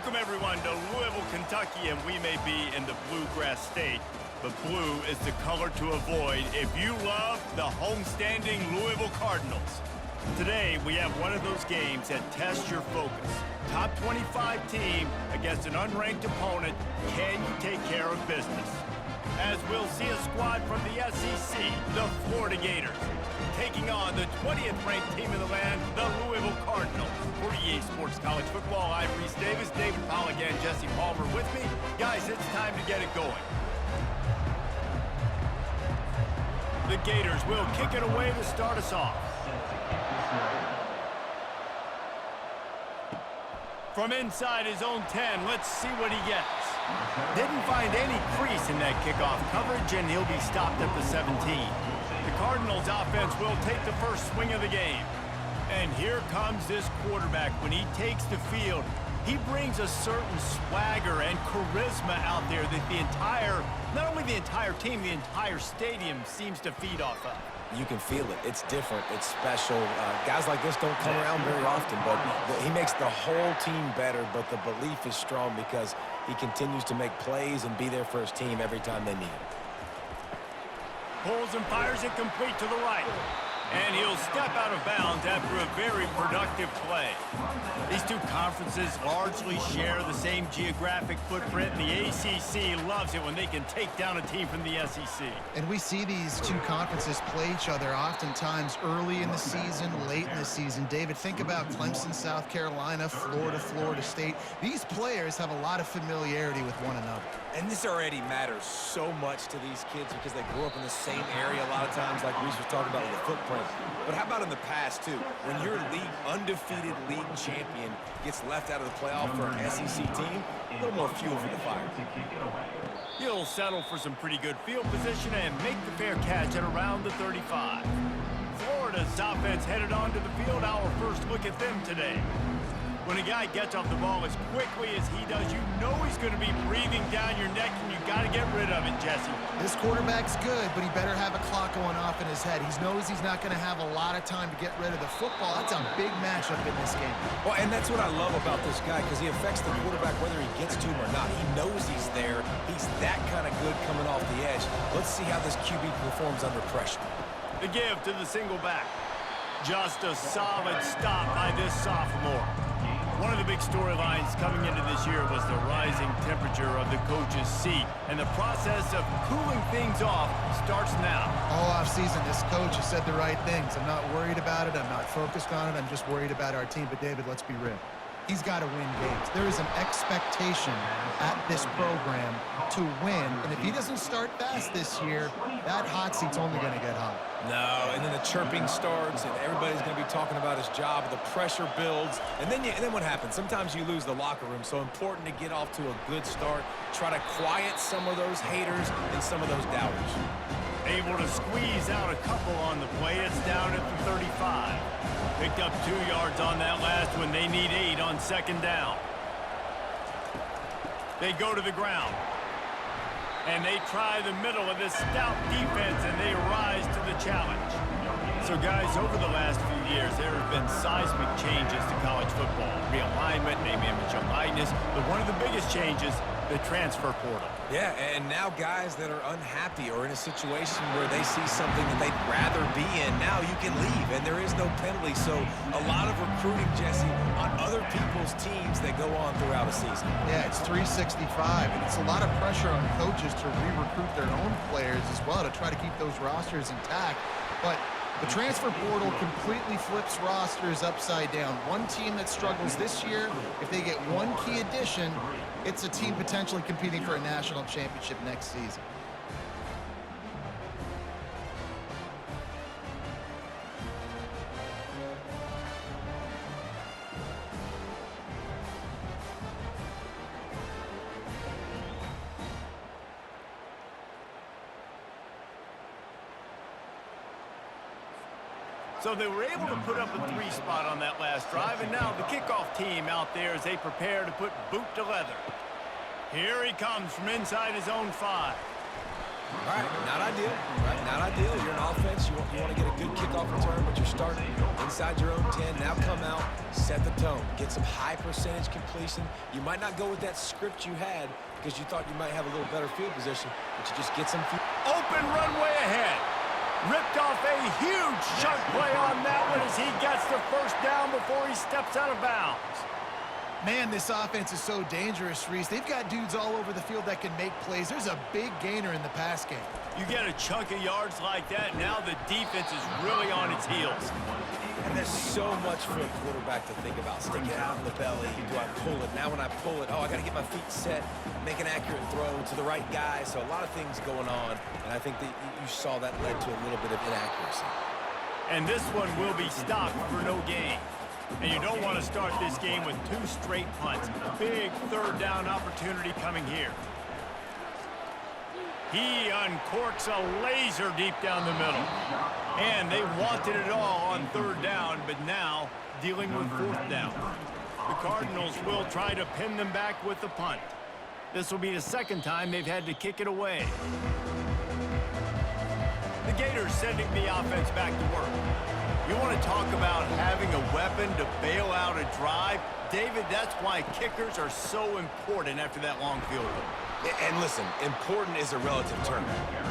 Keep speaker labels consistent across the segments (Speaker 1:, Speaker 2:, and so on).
Speaker 1: Welcome, everyone, to Louisville, Kentucky, and we may be in the bluegrass state, but blue is the color to avoid if you love the homestanding Louisville Cardinals. Today, we have one of those games that tests your focus. Top 25 team against an unranked opponent. Can you take care of business? As we'll see a squad from the SEC, the Florida Gators, taking on the 20th ranked team in the land, the Louisville Cardinals. For EA Sports College Football, I'm Reese Davis, David Pollock, and Jesse Palmer with me. Guys, it's time to get it going. The Gators will kick it away to start us off. From inside his own 10, let's see what he gets. Didn't find any crease in that kickoff coverage, and he'll be stopped at the 17. The Cardinals offense will take the first swing of the game. And here comes this quarterback. When he takes the field, he brings a certain swagger and charisma out there that not only the entire team, the entire stadium seems to feed off of.
Speaker 2: You can feel it. It's different. It's special. Guys like this don't come around very often, but he makes the whole team better, but the belief is strong because he continues to make plays and be there for his team every time they need him.
Speaker 1: Pulls and fires it complete to the right. And he'll step out of bounds after a very productive play. These two conferences largely share the same geographic footprint, and the ACC loves it when they can take down a team from the SEC.
Speaker 3: And we see these two conferences play each other oftentimes early in the season, late in the season. David, think about Clemson, South Carolina, Florida, Florida State. These players have a lot of familiarity with one another.
Speaker 2: And this already matters so much to these kids because they grew up in the same area a lot of times, like Reese was talking about with the footprint. But how about in the past, too? When your undefeated league champion gets left out of the playoff for an SEC team, a little more fuel for the fire.
Speaker 1: He'll settle for some pretty good field position and make the fair catch at around the 35. Florida's offense headed onto the field. Our first look at them today. When a guy gets off the ball as quickly as he does, you know he's going to be breathing down your neck, and you got to get rid of it, Jesse.
Speaker 3: This quarterback's good, but he better have a clock going off in his head. He knows he's not going to have a lot of time to get rid of the football. That's a big matchup in this game.
Speaker 2: Well, and that's what I love about this guy, because he affects the quarterback whether he gets to him or not. He knows he's there. He's that kind of good coming off the edge. Let's see how this QB performs under pressure.
Speaker 1: The give to the single back. Just a solid stop by this sophomore. One of the big storylines coming into this year was the rising temperature of the coach's seat, and the process of cooling things off starts now.
Speaker 3: All offseason, this coach has said the right things. I'm not worried about it. I'm not focused on it. I'm just worried about our team. But, David, let's be real. He's got to win games. There is an expectation at this program to win, and if he doesn't start fast this year, that hot seat's only going to get hot.
Speaker 2: No, and then the chirping starts, and everybody's going to be talking about his job. The pressure builds, and then what happens? Sometimes you lose the locker room, so important to get off to a good start. Try to quiet some of those haters and some of those doubters.
Speaker 1: Able to squeeze out a couple on the play. It's down at the 35. Picked up 2 yards on that last one. They need 8 on second down. They go to the ground. And they try the middle of this stout defense, and they rise to the challenge. So, guys, over the last few years, there have been seismic changes to college football. Realignment, name, image, and likeness. But one of the biggest changes, the transfer portal.
Speaker 2: Yeah, and now guys that are unhappy or in a situation where they see something that they'd rather be in, now you can leave, and there is no penalty. So a lot of recruiting, Jesse, on other people's teams that go on throughout a season.
Speaker 3: Yeah, it's 365, and it's a lot of pressure on coaches to re-recruit their own players as well to try to keep those rosters intact. But the transfer portal completely flips rosters upside down. One team that struggles this year, if they get one key addition, it's a team potentially competing for a national championship next season.
Speaker 1: So they were able to put up a 3 spot on that last drive, and now the kickoff team out there as they prepare to put boot to leather. Here he comes from inside his own 5.
Speaker 2: All right, not ideal. Right, not ideal. You're an offense. You want to get a good kickoff return, but you're starting inside your own 10. Now come out, set the tone. Get some high percentage completion. You might not go with that script you had because you thought you might have a little better field position, but you just get some
Speaker 1: Open runway ahead. Ripped off a huge chunk play on that one as he gets the first down before he steps out of bounds.
Speaker 3: Man, this offense is so dangerous, Reese. They've got dudes all over the field that can make plays. There's a big gainer in the pass game.
Speaker 1: You get a chunk of yards like that, now the defense is really on its heels.
Speaker 2: And there's so much for a quarterback to think about. Stick it out in the belly. Do I pull it? Now when I pull it, I got to get my feet set, make an accurate throw to the right guy. So a lot of things going on, and I think that you saw that led to a little bit of inaccuracy.
Speaker 1: And this one will be stopped for no gain. And you don't want to start this game with 2 straight punts. Big third down opportunity coming here. He uncorks a laser deep down the middle. And they wanted it all on third down, but now dealing with fourth down. The Cardinals will try to pin them back with the punt. This will be the second time they've had to kick it away. The Gators sending the offense back to work. You want to talk about having a weapon to bail out a drive? David, that's why kickers are so important after that long field goal.
Speaker 2: And listen, important is a relative term.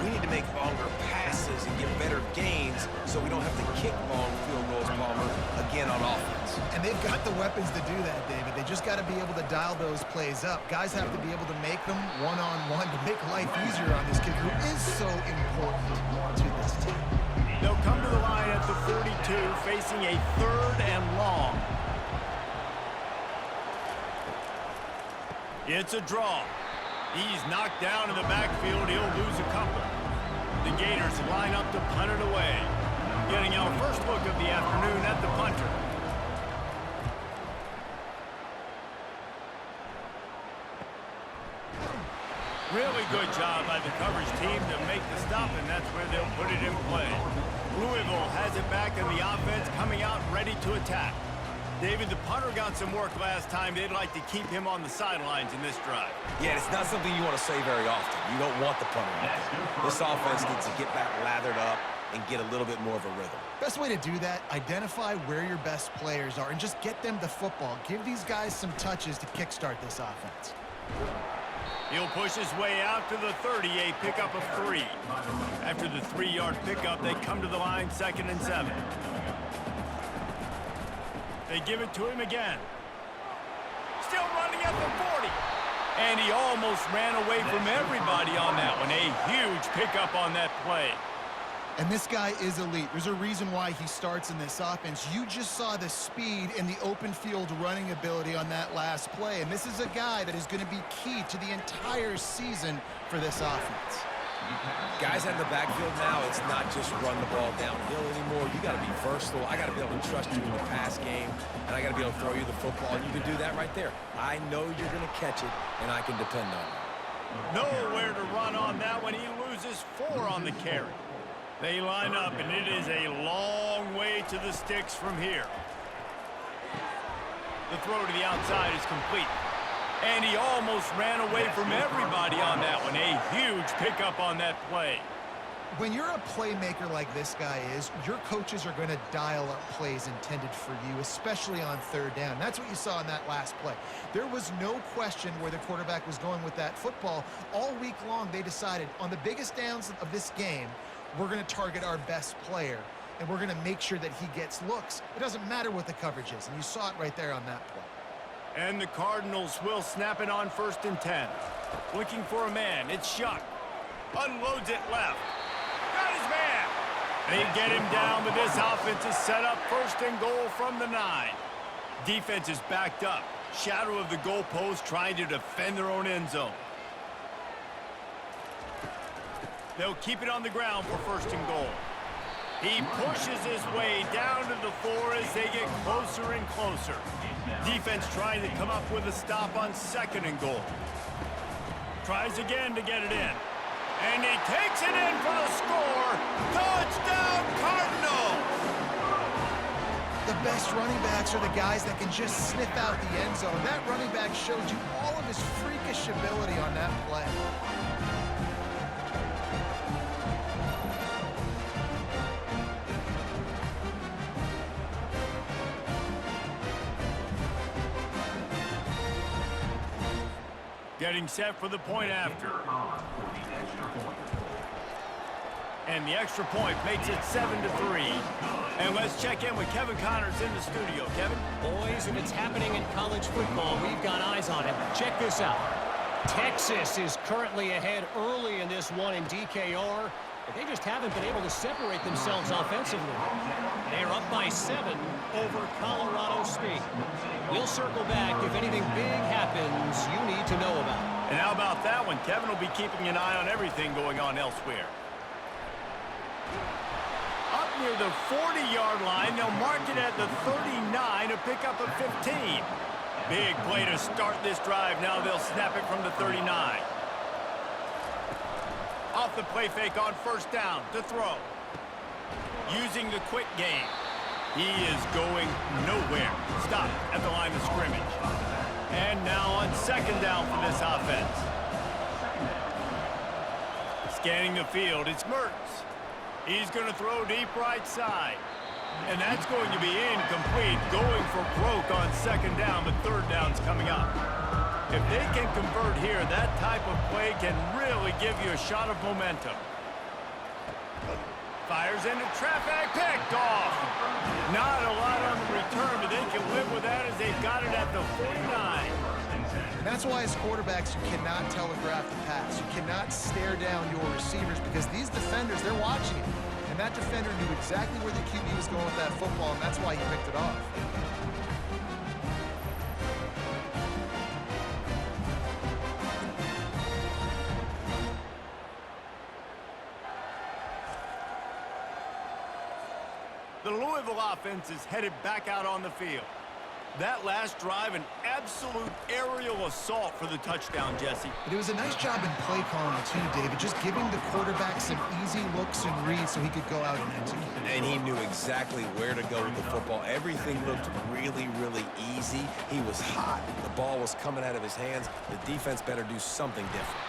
Speaker 2: We need to make longer passes and get better gains so we don't have to kick long field goals, Palmer, again on offense.
Speaker 3: And they've got the weapons to do that, David. They just got to be able to dial those plays up. Guys have to be able to make them one-on-one to make life easier on this kid who is so important to this team.
Speaker 1: They'll come to the line at the 42, facing a 3rd and long. It's a draw. He's knocked down in the backfield. He'll lose a couple. The Gators line up to punt it away. Getting our first look of the afternoon at the punter. Really good job by the coverage team to make the stop, and that's where they'll put it in play. Louisville has it back in the offense, coming out ready to attack. David, the punter got some work last time. They'd like to keep him on the sidelines in this drive.
Speaker 2: Yeah, it's not something you want to say very often. You don't want the punter out there. This offense needs to get back lathered up and get a little bit more of a rhythm.
Speaker 3: Best way to do that, identify where your best players are and just get them the football. Give these guys some touches to kickstart this offense.
Speaker 1: He'll push his way out to the 30, a pickup of 3. After the 3-yard pickup, they come to the line 2nd and 7. They give it to him again. Still running at the 40. And he almost ran away from everybody on that one. A huge pickup on that play.
Speaker 3: And this guy is elite. There's a reason why he starts in this offense. You just saw the speed and the open field running ability on that last play. And this is a guy that is going to be key to the entire season for this offense.
Speaker 2: Guys out in the backfield now, it's not just run the ball downhill anymore. You got to be versatile. I got to be able to trust you in the pass game, and I got to be able to throw you the football. And you can do that right there. I know you're going to catch it, and I can depend on it.
Speaker 1: Nowhere to run on that one. He loses 4 on the carry. They line up, and it is a long way to the sticks from here. The throw to the outside is complete. And he almost ran away from everybody on that one. A huge pickup on that play.
Speaker 3: When you're a playmaker like this guy is, your coaches are going to dial up plays intended for you, especially on 3rd down. That's what you saw in that last play. There was no question where the quarterback was going with that football. All week long, they decided on the biggest downs of this game, we're going to target our best player, and we're going to make sure that he gets looks. It doesn't matter what the coverage is, and you saw it right there on that play.
Speaker 1: And the Cardinals will snap it on 1st and 10. Looking for a man. It's Shuck. Unloads it left. Got his man. They get him down, but this offense is set up 1st and goal from the 9. Defense is backed up. Shadow of the goalpost trying to defend their own end zone. They'll keep it on the ground for 1st and goal. He pushes his way down to the 4 as they get closer and closer. Defense trying to come up with a stop on 2nd and goal. Tries again to get it in. And he takes it in for the score. Touchdown, Cardinals!
Speaker 3: The best running backs are the guys that can just sniff out the end zone. That running back showed you all of his freakish ability on that play.
Speaker 1: Getting set for the point after. And the extra point makes it 7-3. And let's check in with Kevin Connors in the studio. Kevin?
Speaker 4: Boys, if it's happening in college football, we've got eyes on it. Check this out. Texas is currently ahead early in this one in DKR, but they just haven't been able to separate themselves offensively. They are up by 7 over Colorado State. We'll circle back if anything big happens you need to know about.
Speaker 1: And how about that one? Kevin will be keeping an eye on everything going on elsewhere. Up near the 40-yard line, they'll mark it at the 39 to pick up a 15. Big play to start this drive. Now they'll snap it from the 39. Off the play fake on first down to throw. Using the quick game. He is going nowhere. Stop at the line of scrimmage. And now on second down for this offense. Scanning the field, it's Mertz. He's going to throw deep right side. And that's going to be incomplete, going for broke on second down, but third down's coming up. If they can convert here, that type of play can really give you a shot of momentum. Fires into traffic, picked off. Not a lot on the return, but they can live with that as they've got it at the 49.
Speaker 3: And that's why as quarterbacks, you cannot telegraph the pass. You cannot stare down your receivers because these defenders, they're watching it. And that defender knew exactly where the QB was going with that football, and that's why he picked it off.
Speaker 1: The Louisville offense is headed back out on the field. That last drive, an absolute aerial assault for the touchdown, Jesse.
Speaker 3: But it was a nice job in play calling, too, David, just giving the quarterback some easy looks and reads so he could go out and execute.
Speaker 2: And he knew exactly where to go with the football. Everything looked really, really easy. He was hot. The ball was coming out of his hands. The defense better do something different.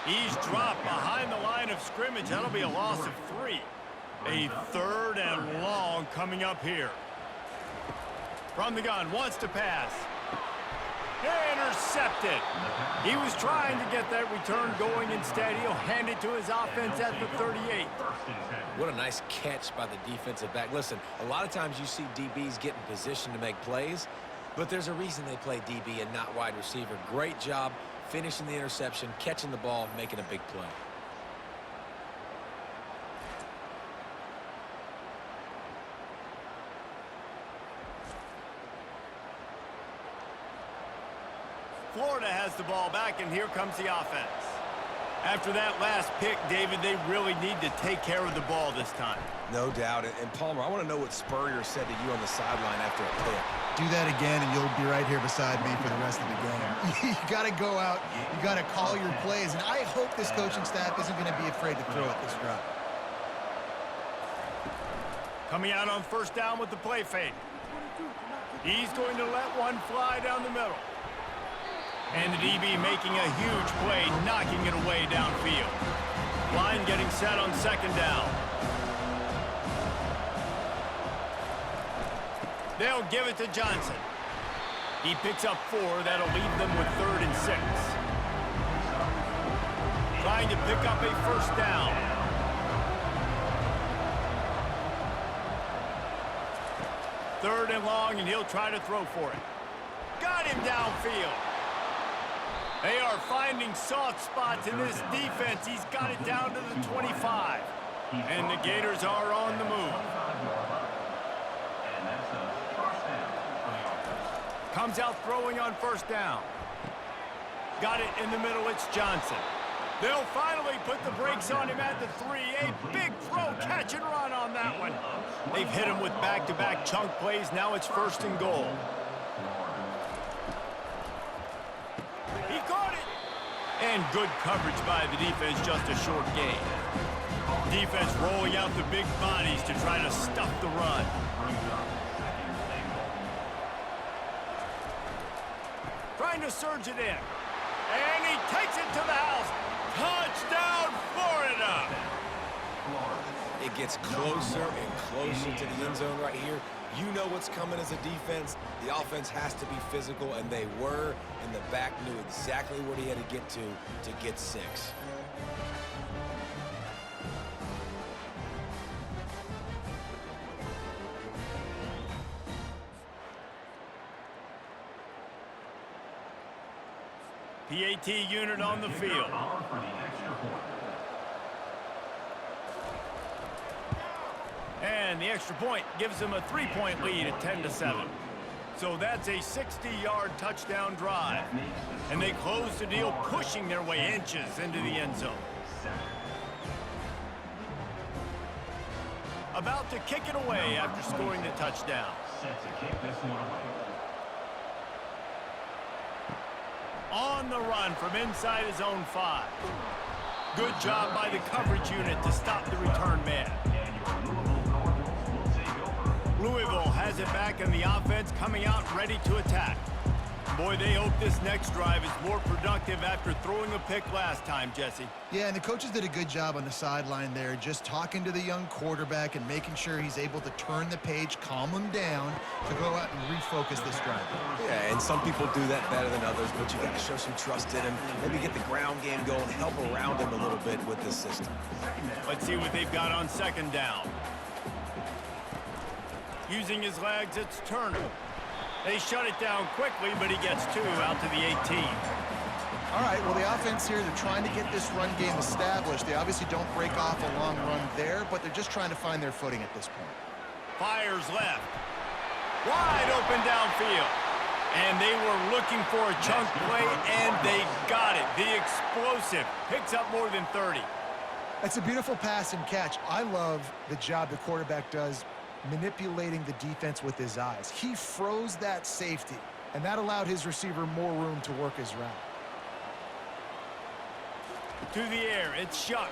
Speaker 1: He's dropped behind the line of scrimmage. That'll be a loss of 3. A third and long coming up here. From the gun, wants to pass. Intercepted. He was trying to get that return going. Instead, he'll hand it to his offense at the 38.
Speaker 2: What a nice catch by the defensive back. Listen, a lot of times you see DBs get in position to make plays, but there's a reason they play DB and not wide receiver. Great job finishing the interception, catching the ball, making a big play.
Speaker 1: Florida has the ball back, and here comes the offense. After that last pick, David, they really need to take care of the ball this time.
Speaker 2: No doubt. And Palmer, I want to know what Spurrier said to you on the sideline after a pick.
Speaker 3: Do that again, and you'll be right here beside me for the rest of the game. You got to go out. You got to call your plays, and I hope this coaching staff isn't going to be afraid to throw it this drive.
Speaker 1: Coming out on first down with the play fake. He's going to let one fly down the middle. And the DB making a huge play, knocking it away downfield. Line getting set on second down. They'll give it to Johnson. He picks up 4. That'll leave them with 3rd and 6. Trying to pick up a first down. Third and long, and he'll try to throw for it. Got him downfield. They are finding soft spots in this defense. He's got it down to the 25. And the Gators are on the move. Comes out throwing on first down. Got it in the middle. It's Johnson. They'll finally put the brakes on him at the 3. A big throw, catch and run on that one. They've hit him with back-to-back chunk plays. Now it's 1st and goal. He caught it. And good coverage by the defense, just a short gain. Defense rolling out the big bodies to try to stuff the run. Trying to surge it in. And he takes it to the house. Touchdown, Florida!
Speaker 2: It gets closer and closer to the end zone right here. You know what's coming as a defense. The offense has to be physical, and they were, and the back knew exactly what he had to get 6.
Speaker 1: PAT unit on the field. And the extra point gives them a 3-point lead at 10-7. So that's a 60-yard touchdown drive. And they close the deal, pushing their way inches into the end zone. About to kick it away after scoring the touchdown. On the run from inside his own 5. Good job by the coverage unit to stop the return man. Louisville has it back in the offense, coming out ready to attack. Boy, they hope this next drive is more productive after throwing a pick last time, Jesse.
Speaker 3: Yeah, and the coaches did a good job on the sideline there, just talking to the young quarterback and making sure he's able to turn the page, calm him down, to go out and refocus this drive.
Speaker 2: Yeah, and some people do that better than others, but you got to show some trust in him, maybe get the ground game going, help around him a little bit with this system.
Speaker 1: Let's see what they've got on second down. Using his legs, it's Turner. They shut it down quickly, but he gets 2 out to the 18.
Speaker 3: All right, well, the offense here, they're trying to get this run game established. They obviously don't break off a long run there, but they're just trying to find their footing at this point.
Speaker 1: Fires left. Wide open downfield. And they were looking for a chunk play, and they got it. The explosive picks up more than 30.
Speaker 3: It's a beautiful pass and catch. I love the job the quarterback does manipulating the defense with his eyes. He froze that safety, and that allowed his receiver more room to work his route.
Speaker 1: To the air, it's Shuck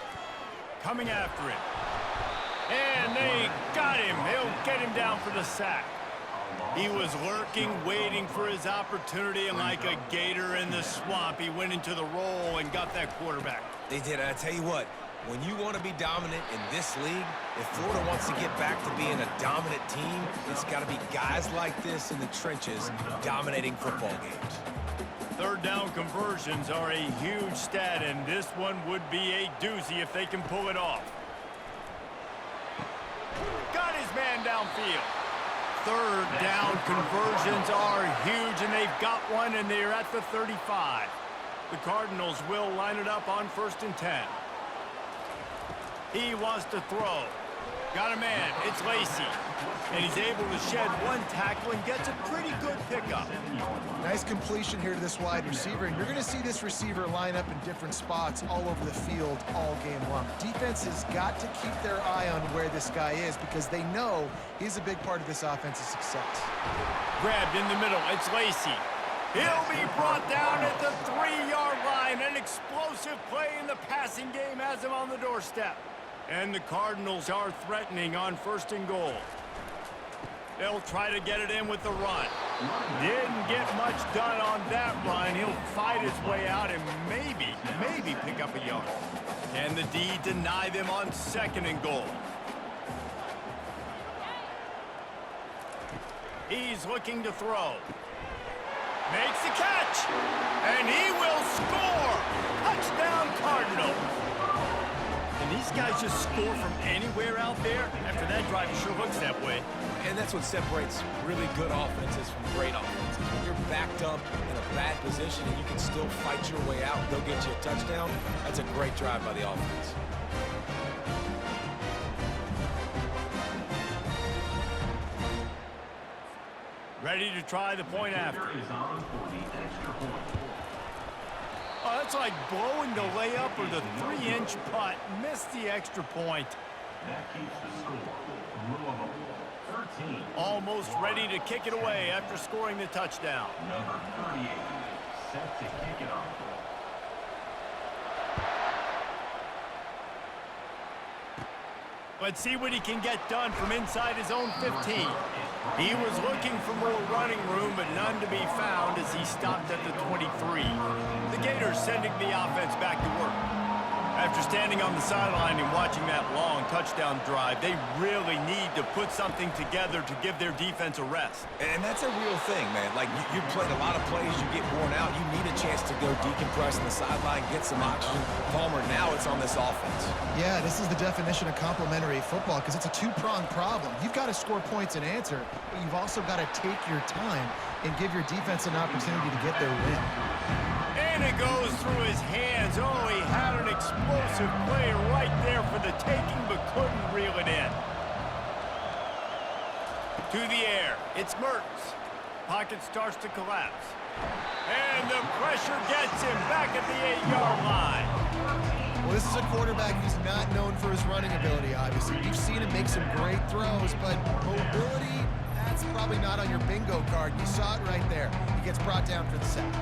Speaker 1: coming after him. And they got him. They'll get him down for the sack. He was lurking, waiting for his opportunity, and like a gator in the swamp, he went into the roll and got that quarterback.
Speaker 2: They did. I tell you what, when you want to be dominant in this league, if Florida wants to get back to being a dominant team, it's got to be guys like this in the trenches dominating football games.
Speaker 1: Third down conversions are a huge stat, and this one would be a doozy if they can pull it off. Got his man downfield. Third down conversions are huge, and they've got one, and they're at the 35. The Cardinals will line it up on 1st and 10. He wants to throw. Got a man. It's Lacey. And he's able to shed one tackle and gets a pretty good pickup.
Speaker 3: Nice completion here to this wide receiver, and you're going to see this receiver line up in different spots all over the field all game long. Defense has got to keep their eye on where this guy is because they know he's a big part of this offense's success.
Speaker 1: Grabbed in the middle. It's Lacey. He'll be brought down at the 3-yard line. An explosive play in the passing game has him on the doorstep. And the Cardinals are threatening on 1st and goal. They'll try to get it in with the run. Didn't get much done on that run. He'll fight his way out and maybe pick up a yard. Can the D deny them on 2nd and goal? He's looking to throw. Makes the catch. And he will score. Touchdown Cardinals. And these guys just score from anywhere out there. After that drive, it sure looks that way.
Speaker 2: And that's what separates really good offenses from great offenses. When you're backed up in a bad position and you can still fight your way out and go get you a touchdown, that's a great drive by the offense.
Speaker 1: Ready to try the point after. Oh, that's like blowing the layup or the 3-inch putt. Missed the extra point.
Speaker 5: That keeps the score. Louisville, 13.
Speaker 1: Almost ready to kick it away after scoring the touchdown.
Speaker 5: Number 38, set to kick it off.
Speaker 1: Let's see what he can get done from inside his own 15. He was looking for more running room, but none to be found as he stopped at the 23. The Gators sending the offense back to work. After standing on the sideline and watching that long touchdown drive, they really need to put something together to give their defense a rest.
Speaker 2: And that's a real thing, man. Like, you played a lot of plays, you get worn out, you need a chance to go decompress on the sideline, get some oxygen. Palmer, now it's on this offense.
Speaker 3: Yeah, this is the definition of complementary football because it's a two-pronged problem. You've got to score points and answer, but you've also got to take your time and give your defense an opportunity to get their win.
Speaker 1: And it goes through his hands. Oh, he had an explosive play right there for the taking, but couldn't reel it in. To the air, it's Mertz. Pocket starts to collapse. And the pressure gets him back at the 8-yard line.
Speaker 3: Well, this is a quarterback who's not known for his running ability, obviously. We've seen him make some great throws, but mobility, that's probably not on your bingo card. You saw it right there. He gets brought down for the sack.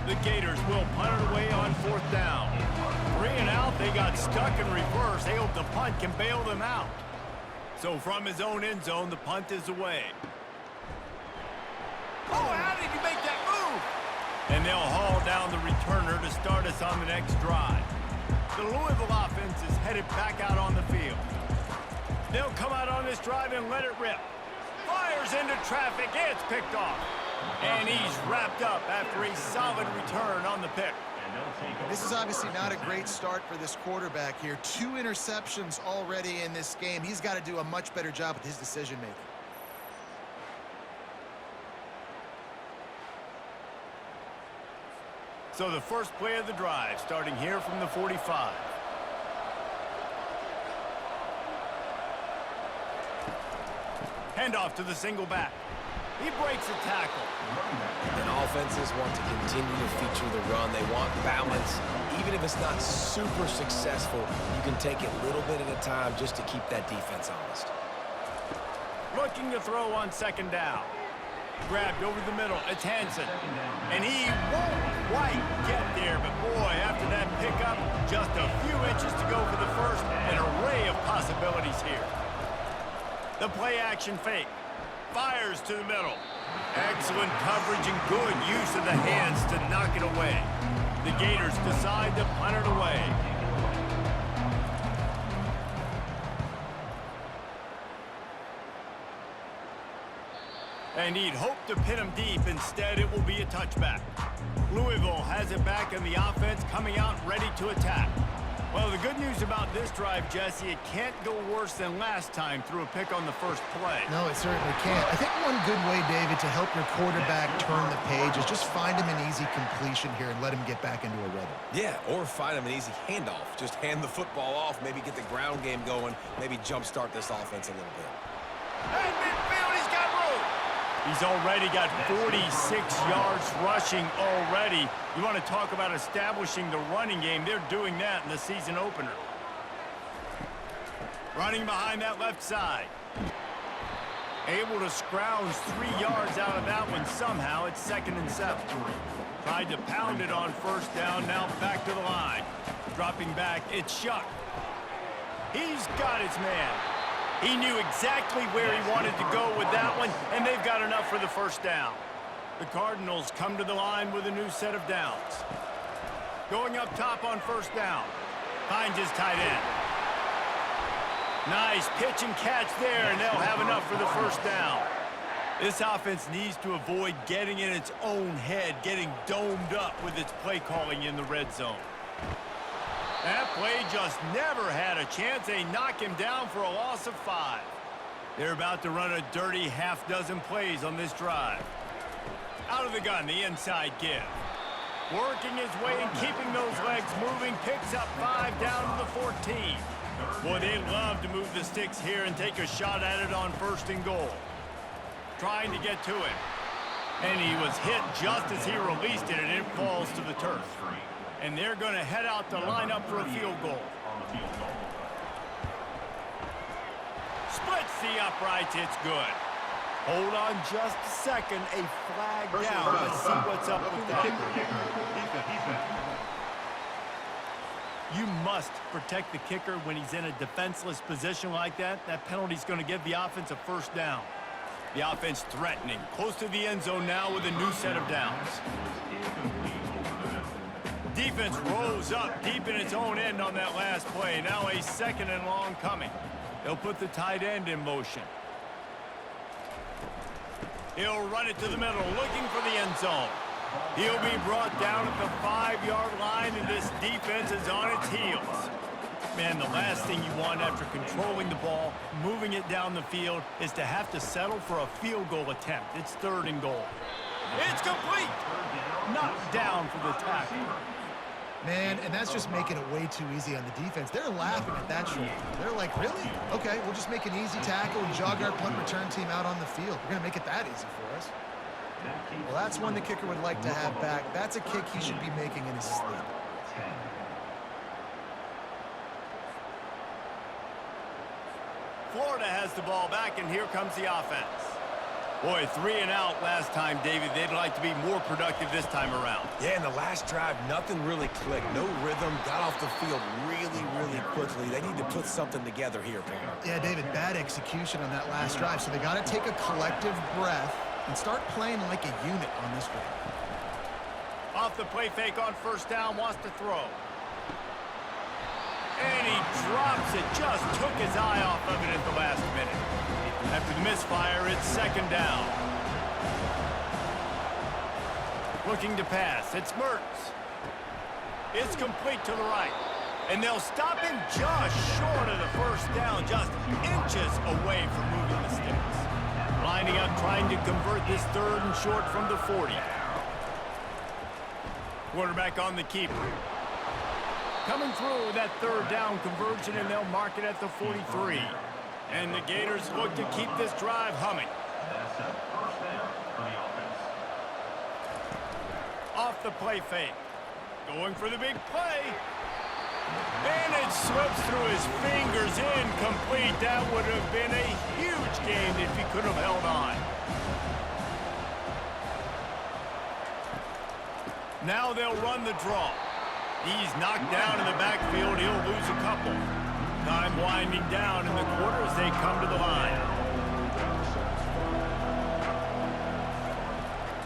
Speaker 1: The Gators will punt it away on 4th down. 3 and out, they got stuck in reverse. They hope the punt can bail them out. So from his own end zone, the punt is away. Oh, how did he make that move? And they'll haul down the returner to start us on the next drive. The Louisville offense is headed back out on the field. They'll come out on this drive and let it rip. Fires into traffic. It's picked off. And he's wrapped up after a solid return on the pick.
Speaker 3: This is obviously not a great start for this quarterback here. 2 interceptions already in this game. He's got to do a much better job with his decision-making.
Speaker 1: So the first play of the drive, starting here from the 45. Handoff to the single back. He breaks a tackle.
Speaker 2: And offenses want to continue to feature the run. They want balance. Even if it's not super successful, you can take it a little bit at a time just to keep that defense honest.
Speaker 1: Looking to throw on 2nd down. Grabbed over the middle. It's Hansen. And he won't quite get there. But, boy, after that pickup, just a few inches to go for the first. An array of possibilities here. The play-action fake. Fires to the middle. Excellent coverage and good use of the hands to knock it away. The Gators decide to punt it away. And he'd hoped to pin him deep. Instead, it will be a touchback. Louisville has it back in the offense, coming out ready to attack. Well, the good news about this drive, Jesse, it can't go worse than last time through a pick on the first play.
Speaker 3: No, it certainly can't. I think one good way, David, to help your quarterback turn the page is just find him an easy completion here and let him get back into a rhythm.
Speaker 2: Yeah, or find him an easy handoff. Just hand the football off, maybe get the ground game going, maybe jumpstart this offense a little bit.
Speaker 1: And midfield, he's got room. He's already got 46 yards rushing already. You want to talk about establishing the running game. They're doing that in the season opener. Running behind that left side. Able to scrounge 3 yards out of that one somehow. It's 2nd and 7. Tried to pound it on 1st down. Now back to the line. Dropping back, it's Shuck. He's got his man. He knew exactly where he wanted to go with that one, and they've got enough for the 1st down. The Cardinals come to the line with a new set of downs. Going up top on 1st down. Finds his tight end. Nice pitch and catch there, and they'll have enough for the 1st down. This offense needs to avoid getting in its own head, getting domed up with its play calling in the red zone. That play just never had a chance. They knock him down for a loss of 5. They're about to run a dirty half-dozen plays on this drive. Out of the gun, the inside give. Working his way and keeping those legs moving. Picks up 5 down to the 14. Boy, they love to move the sticks here and take a shot at it on 1st and goal. Trying to get to it. And he was hit just as he released it, and it falls to the turf. And they're going to head out to line up for a field goal. Splits the uprights. It's good. Hold on just a second. A flag down. Let's see what's up with that. You must protect the kicker when he's in a defenseless position like that. That penalty's going to give the offense a 1st down. The offense threatening, close to the end zone now with a new set of downs. Defense rolls up deep in its own end on that last play. Now a 2nd and long coming. They'll put the tight end in motion. He'll run it to the middle, looking for the end zone. He'll be brought down at the 5-yard line, and this defense is on its heels. Man, the last thing you want after controlling the ball, moving it down the field, is to have to settle for a field goal attempt. It's 3rd and goal. It's complete. Knocked down for the tackle.
Speaker 3: Man, and that's just making it way too easy on the defense. They're laughing at that short. They're like, really? Okay, we'll just make an easy tackle and jog our punt return team out on the field. We're going to make it that easy for us. Well, that's one the kicker would like to have back. That's a kick he should be making in his sleep.
Speaker 1: Florida has the ball back, and here comes the offense. Boy, 3 and out last time, David. They'd like to be more productive this time around.
Speaker 2: Yeah, in the last drive, nothing really clicked. No rhythm, got off the field really, really quickly. They need to put something together here, Paul.
Speaker 3: Yeah, David, bad execution on that last drive, so they got to take a collective breath and start playing like a unit on this drive.
Speaker 1: Off the play fake on 1st down, wants to throw. And he drops it, just took his eye off of it at the last minute. After the misfire, it's 2nd down. Looking to pass, it's Mertz. It's complete to the right. And they'll stop him just short of the 1st down, just inches away from moving the sticks. Lining up, trying to convert this 3rd and short from the 40. Quarterback on the keeper. Coming through with that 3rd down conversion, and they'll mark it at the 43. And the Gators look to keep this drive humming.
Speaker 5: That's a 1st down for the offense.
Speaker 1: Off the play fake. Going for the big play. And it slips through his fingers, incomplete. That would have been a huge gain if he could have held on. Now they'll run the draw. He's knocked down in the backfield. He'll lose a couple. Time winding down in the quarter as they come to the line.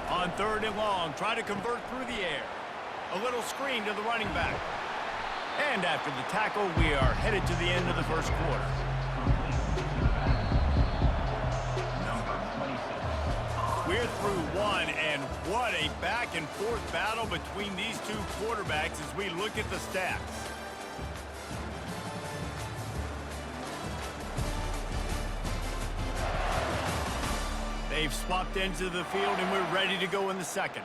Speaker 1: On 3rd and long, try to convert through the air. A little screen to the running back. And after the tackle, we are headed to the end of the 1st quarter. We're through 1, and what a back-and-forth battle between these two quarterbacks as we look at the stats. They've swapped ends of the field, and we're ready to go in the 2nd.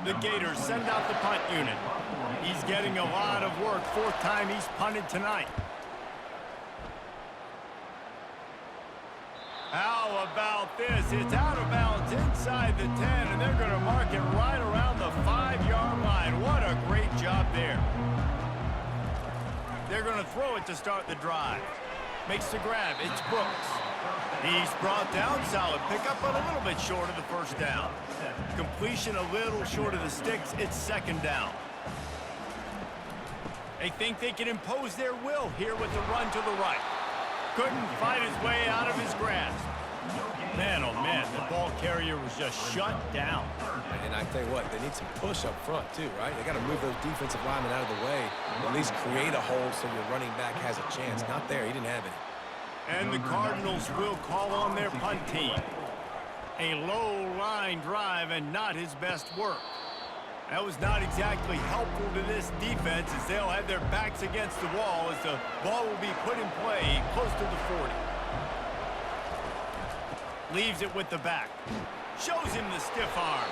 Speaker 1: The Gators send out the punt unit. He's getting a lot of work. 4th time he's punted tonight. How about this? It's out of bounds inside the 10, and they're going to mark it right around the 5-yard line. What a great job there. They're going to throw it to start the drive. Makes the grab. It's Brooks. He's brought down, solid pickup, but a little bit short of the 1st down. Completion a little short of the sticks. It's 2nd down. They think they can impose their will here with the run to the right. Couldn't fight his way out of his grasp. Man, oh man, the ball carrier was just shut down.
Speaker 2: And I tell you what, they need some push up front too, right? They got to move those defensive linemen out of the way, at least create a hole so your running back has a chance. Not there, he didn't have it.
Speaker 1: And the Cardinals will call on their punt team. A low line drive and not his best work. That was not exactly helpful to this defense as they'll have their backs against the wall as the ball will be put in play close to the 40. Leaves it with the back. Shows him the stiff arm.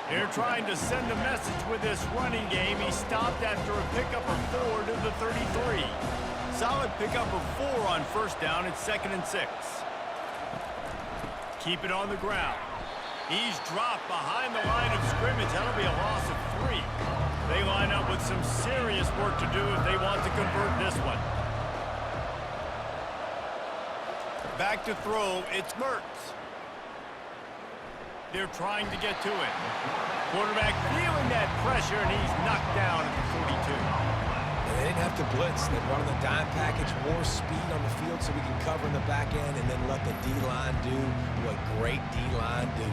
Speaker 1: They're trying to send a message with this running game. He stopped after a pickup of 4 to the 33. Solid pickup of 4 on 1st down. It's 2nd and 6. Keep it on the ground. He's dropped behind the line of scrimmage. That'll be a loss of 3. They line up with some serious work to do if they want to convert this one. Back to throw, it's Mertz. They're trying to get to it. Quarterback feeling that pressure, and he's knocked down at the 42.
Speaker 2: They didn't have to blitz. They run the dime package, more speed on the field so we can cover in the back end and then let the D-line do what great D-line do.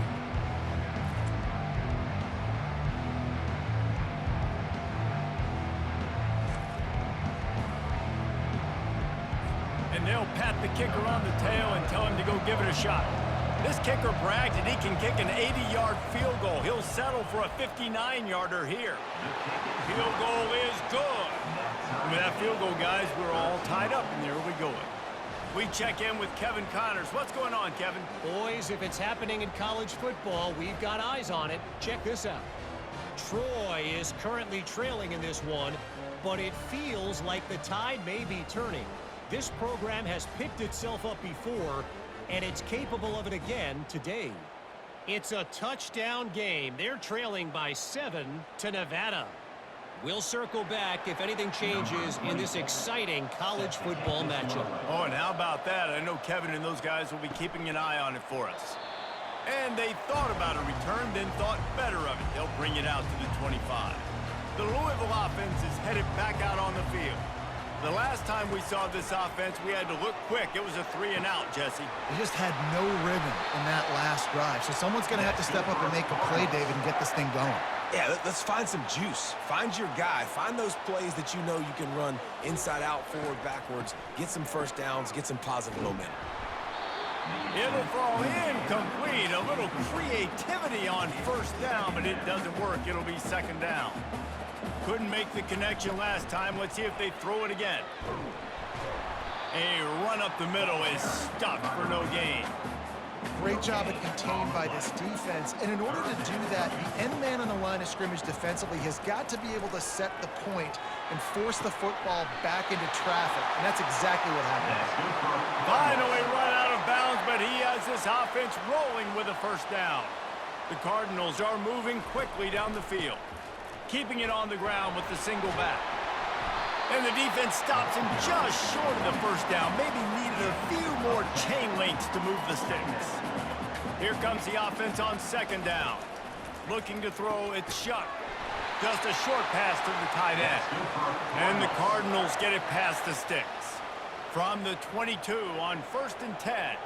Speaker 1: And they'll pat the kicker on the tail and tell him to go give it a shot. This kicker bragged that he can kick an 80-yard field goal. He'll settle for a 59-yarder here. Field goal is good. And with that field goal, guys, we're all tied up, and there we go. We check in with Kevin Connors. What's going on, Kevin?
Speaker 4: Boys, if it's happening in college football, we've got eyes on it. Check this out. Troy is currently trailing in this one, but it feels like the tide may be turning. This program has picked itself up before, and it's capable of it again today. It's a touchdown game. They're trailing by 7 to Nevada. We'll circle back if anything changes in this exciting college football matchup.
Speaker 1: Oh, and how about that? I know Kevin and those guys will be keeping an eye on it for us. And they thought about a return, then thought better of it. They'll bring it out to the 25. The Louisville offense is headed back out on the field. The last time we saw this offense, we had to look quick. It was a 3-and-out, Jesse.
Speaker 3: They just had no rhythm in that last drive. So someone's going to have to step up and make a play, David, and get this thing going.
Speaker 2: Yeah, let's find some juice. Find your guy. Find those plays that you know you can run inside out, forward, backwards. Get some first downs. Get some positive momentum.
Speaker 1: It'll fall incomplete. A little creativity on first down, but it doesn't work. It'll be second down. Couldn't make the connection last time. Let's see if they throw it again. A run up the middle is stuck for no gain.
Speaker 3: Great job at contained by this defense. And in order to do that, the end man on the line of scrimmage defensively has got to be able to set the point and force the football back into traffic. And that's exactly what happened.
Speaker 1: Finally run out of bounds, but he has this offense rolling with a first down. The Cardinals are moving quickly down the field, keeping it on the ground with the single back. And the defense stops him just short of the first down. Maybe needed a few more chain links to move the sticks. Here comes the offense on second down. Looking to throw, it's shut. Just a short pass to the tight end. And the Cardinals get it past the sticks. From the 22 on 1st and 10.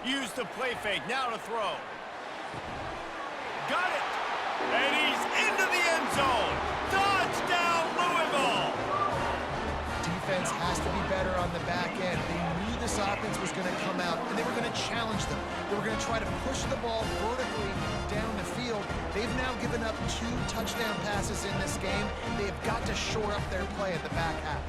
Speaker 1: Use the play fake, now to throw. Got it! And he's into the end zone. Touchdown, Louisville!
Speaker 3: Defense has to be better on the back end. They knew this offense was going to come out, and they were going to challenge them. They were going to try to push the ball vertically down the field. They've now given up 2 touchdown passes in this game. They have got to shore up their play at the back half.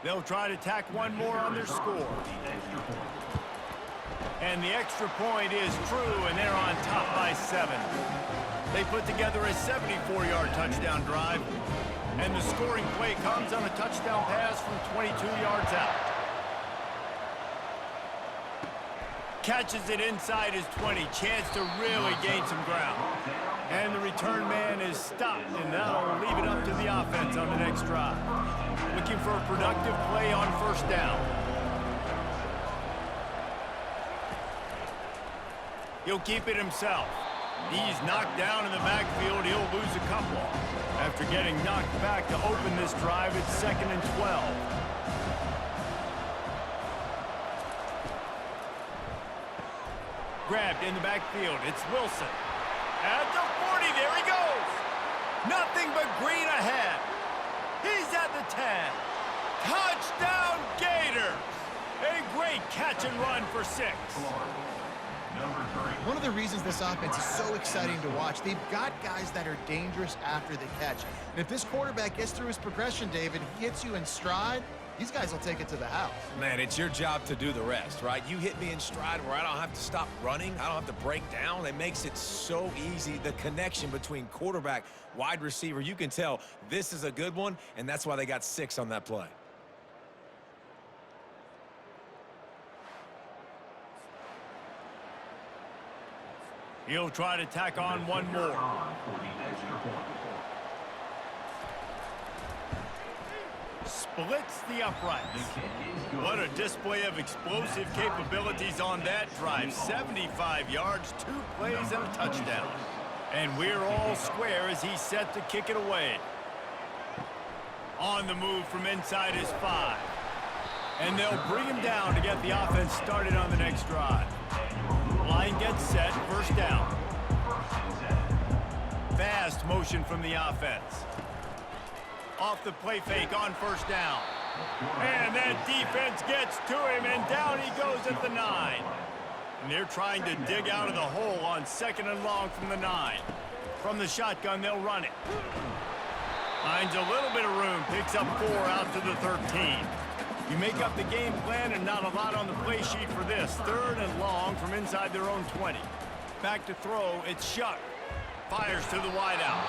Speaker 1: They'll try to tack one more on their score. And the extra point is true, and they're on top by 7. They put together a 74-yard touchdown drive, and the scoring play comes on a touchdown pass from 22 yards out. Catches it inside his 20, chance to really gain some ground. And the return man is stopped, and that'll leave it up to the offense on the next drive. Looking for a productive play on first down. He'll keep it himself. He's knocked down in the backfield. He'll lose a couple. After getting knocked back to open this drive, it's 2nd and 12. Grabbed in the backfield. It's Wilson. At the 40, there he goes. Nothing but green ahead. He's at the 10. Touchdown, Gators. A great catch and run for 6.
Speaker 3: One of the reasons this offense is so exciting to watch, they've got guys that are dangerous after the catch. And if this quarterback gets through his progression, David, he hits you in stride, these guys will take it to the house.
Speaker 2: Man, it's your job to do the rest, right? You hit me in stride where I don't have to stop running. I don't have to break down. It makes it so easy. The connection between quarterback, wide receiver, you can tell this is a good one, and that's why they got 6 on that play.
Speaker 1: He'll try to tack on one more. splits the uprights. What a display of explosive capabilities on that drive. 75 yards, 2 plays, and a touchdown. And we're all square as he's set to kick it away. On the move from inside his 5. And they'll bring him down to get the offense started on the next drive. Line gets set, first down. Fast motion from the offense. Off the play fake on first down. And that defense gets to him, and down he goes at the 9. And they're trying to dig out of the hole on second and long from the 9. From the shotgun, they'll run it. Finds a little bit of room, picks up 4 out to the 13. You make up the game plan and not a lot on the play sheet for this. Third and long from inside their own 20. Back to throw, it's Shuck. Fires to the wideout.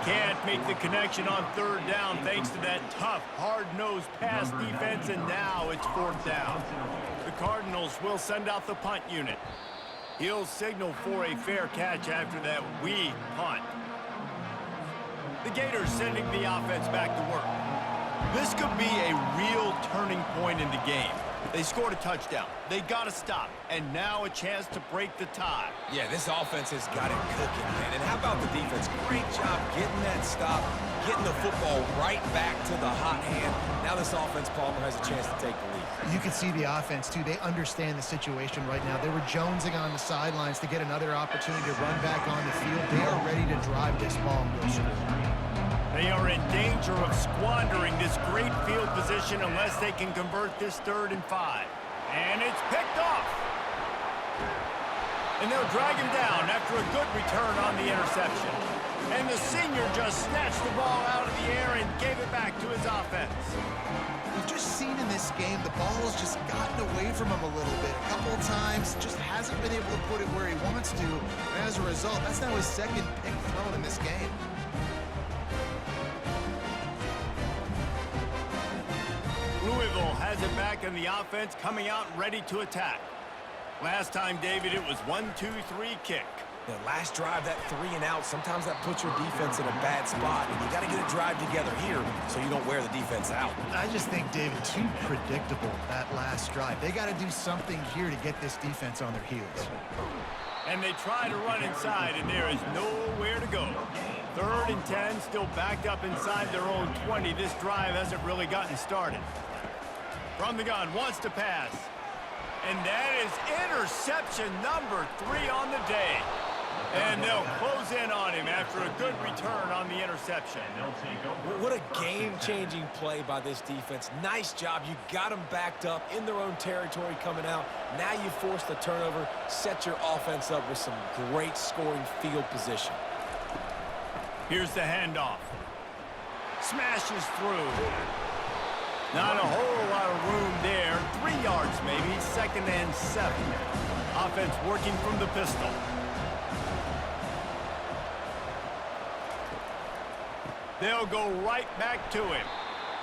Speaker 1: Can't make the connection on third down thanks to that tough, hard-nosed pass defense, and now it's fourth down. The Cardinals will send out the punt unit. He'll signal for a fair catch after that weak punt. The Gators sending the offense back to work. This could be a real turning point in the game. They scored a touchdown. They got to stop. And now a chance to break the tie.
Speaker 2: Yeah, this offense has got it cooking, man. And how about the defense? Great job getting that stop, getting the football right back to the hot hand. Now this offense, Palmer, has a chance to take the lead.
Speaker 3: You can see the offense, too. They understand the situation right now. They were jonesing on the sidelines to get another opportunity to run back on the field. They are ready to drive this ball and go score.
Speaker 1: They are in danger of squandering this great field position unless they can convert this 3rd and 5. And it's picked off. And they'll drag him down after a good return on the interception. And the senior just snatched the ball out of the air and gave it back to his offense.
Speaker 3: We've just seen in this game the ball has just gotten away from him a little bit. A couple of times, just hasn't been able to put it where he wants to. And as a result, that's now his 2nd pick thrown in this game.
Speaker 1: Louisville has it back in the offense, coming out ready to attack. Last time, David, it was 1-2-3 kick.
Speaker 2: The last drive, that 3 and out, sometimes that puts your defense in a bad spot. And you got to get a drive together here so you don't wear the defense out.
Speaker 3: I just think, David, too predictable, that last drive. They got to do something here to get this defense on their heels.
Speaker 1: And they try to run inside, and there is nowhere to go. 3rd and 10, still backed up inside their own 20. This drive hasn't really gotten started. From the gun, wants to pass. And that is interception number 3 on the day. And they'll close in on him after a good return on the interception.
Speaker 2: What a game-changing play by this defense. Nice job. You got them backed up in their own territory coming out. Now you force the turnover, set your offense up with some great scoring field position.
Speaker 1: Here's the handoff. Smashes through. Not a whole lot of room there. 3 yards maybe, 2nd and 7. Offense working from the pistol. They'll go right back to him.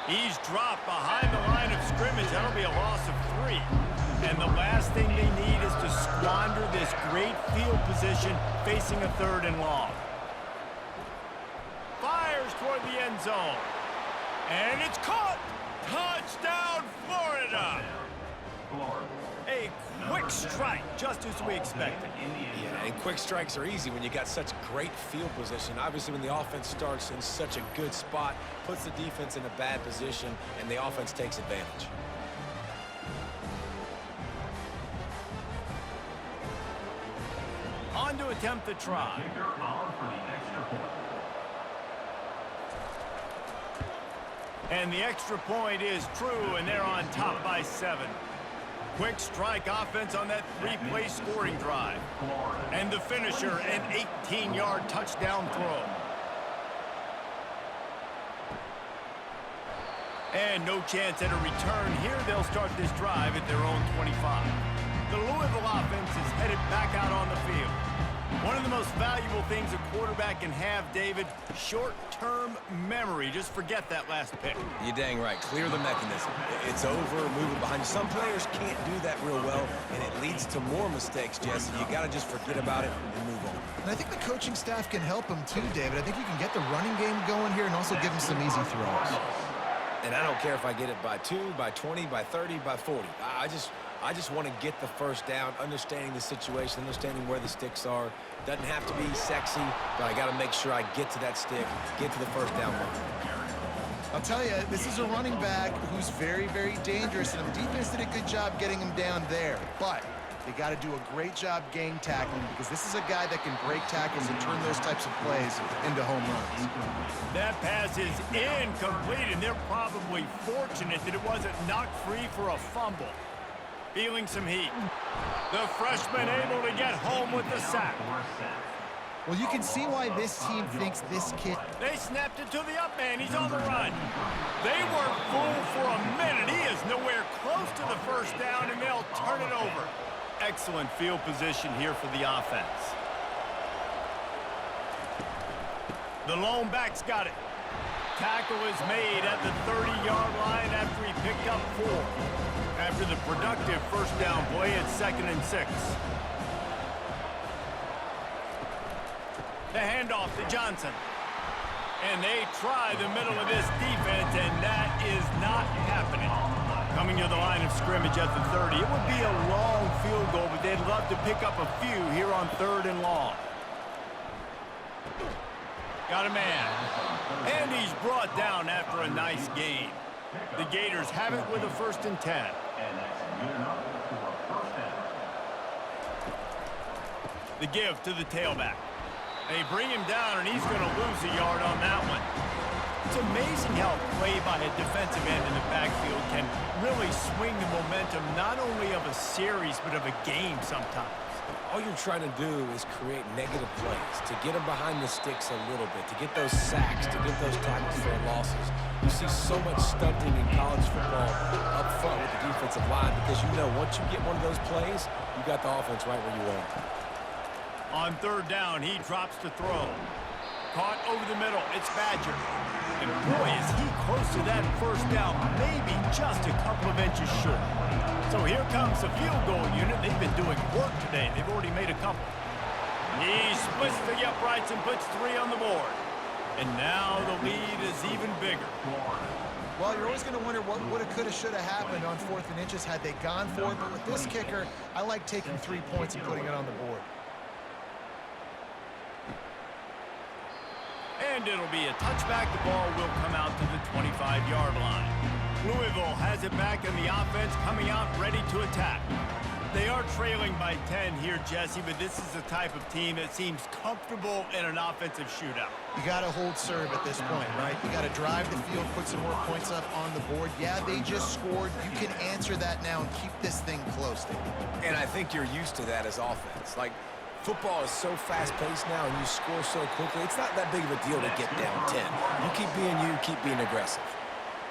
Speaker 1: He's dropped behind the line of scrimmage. That'll be a loss of 3. And the last thing they need is to squander this great field position facing a 3rd and long. Fires toward the end zone. And it's caught. Touchdown, Florida. A quick strike, just as we expected.
Speaker 2: Yeah, and quick strikes are easy when you got such great field position. Obviously, when the offense starts in such a good spot, puts the defense in a bad position, and the offense takes advantage.
Speaker 1: On to attempt the try. And the extra point is true, and they're on top by 7. Quick strike offense on that 3-play scoring drive. And the finisher, an 18-yard touchdown throw. And no chance at a return. Here they'll start this drive at their own 25. The Louisville offense is headed back out on the field. One of the most valuable things a quarterback can have, David, short-term memory. Just forget that last pick.
Speaker 2: You're dang right. Clear the mechanism. It's over, moving behind you. Some players can't do that real well, and it leads to more mistakes, Jesse. You got to just forget about it and move on.
Speaker 3: And I think the coaching staff can help him too, David. I think you can get the running game going here and also give him some easy throws.
Speaker 2: And I don't care if I get it by 2, by 20, by 30, by 40. I just want to get the first down, understanding the situation, understanding where the sticks are. Doesn't have to be sexy, but I got to make sure I get to that stick, get to the first down line.
Speaker 3: I'll tell you, this is a running back who's very, very dangerous, and the defense did a good job getting him down there. But they got to do a great job gang tackling, because this is a guy that can break tackles and turn those types of plays into home runs.
Speaker 1: That pass is incomplete, and they're probably fortunate that it wasn't knocked free for a fumble. Feeling some heat. The freshman able to get home with the sack.
Speaker 3: Well, you can see why this team thinks this kid...
Speaker 1: They snapped it to the up man. He's on the run. They weren't fooled for a minute. He is nowhere close to the first down, and they'll turn it over. Excellent field position here for the offense. The lone back's got it. Tackle is made at the 30-yard line after he picked up 4. After the productive first down play, it's 2nd and 6. The handoff to Johnson. And they try the middle of this defense, and that is not happening. Coming to the line of scrimmage at the 30. It would be a long field goal, but they'd love to pick up a few here on 3rd and long. Got a man. And he's brought down after a nice gain. The Gators have it with a 1st and 10. The give to the tailback. They bring him down, and he's going to lose a yard on that one. It's amazing how a play by a defensive end in the backfield can really swing the momentum not only of a series, but of a game sometimes.
Speaker 2: All you're trying to do is create negative plays, to get them behind the sticks a little bit, to get those sacks, to get those tackles for losses. You see so much stunting in college football up front with the defensive line, because you know once you get one of those plays, you got the offense right where you want it.
Speaker 1: On 3rd down, he drops to throw. Caught over the middle. It's Badger. And boy, is he close to that first down, maybe just a couple of inches short. So here comes the field goal unit. They've been doing work today. They've already made a couple. He splits the uprights and puts 3 on the board. And now the lead is even bigger.
Speaker 3: Well, you're always going to wonder what woulda, coulda, shoulda happened on 4th and inches had they gone for it. But with this kicker, I like taking 3 points and putting it on the board.
Speaker 1: And it'll be a touchback. The ball will come out to the 25-yard line. Louisville has it back, and the offense coming out ready to attack. They are trailing by 10 here, Jesse, but this is the type of team that seems comfortable in an offensive shootout.
Speaker 3: You got to hold serve at this point, right? You got to drive the field, put some more points up on the board. Yeah, they just scored. You can answer that now and keep this thing close.
Speaker 2: And I think you're used to that as offense. Like, football is so fast-paced now, and you score so quickly, it's not that big of a deal to get down 10. You keep being you, keep being aggressive.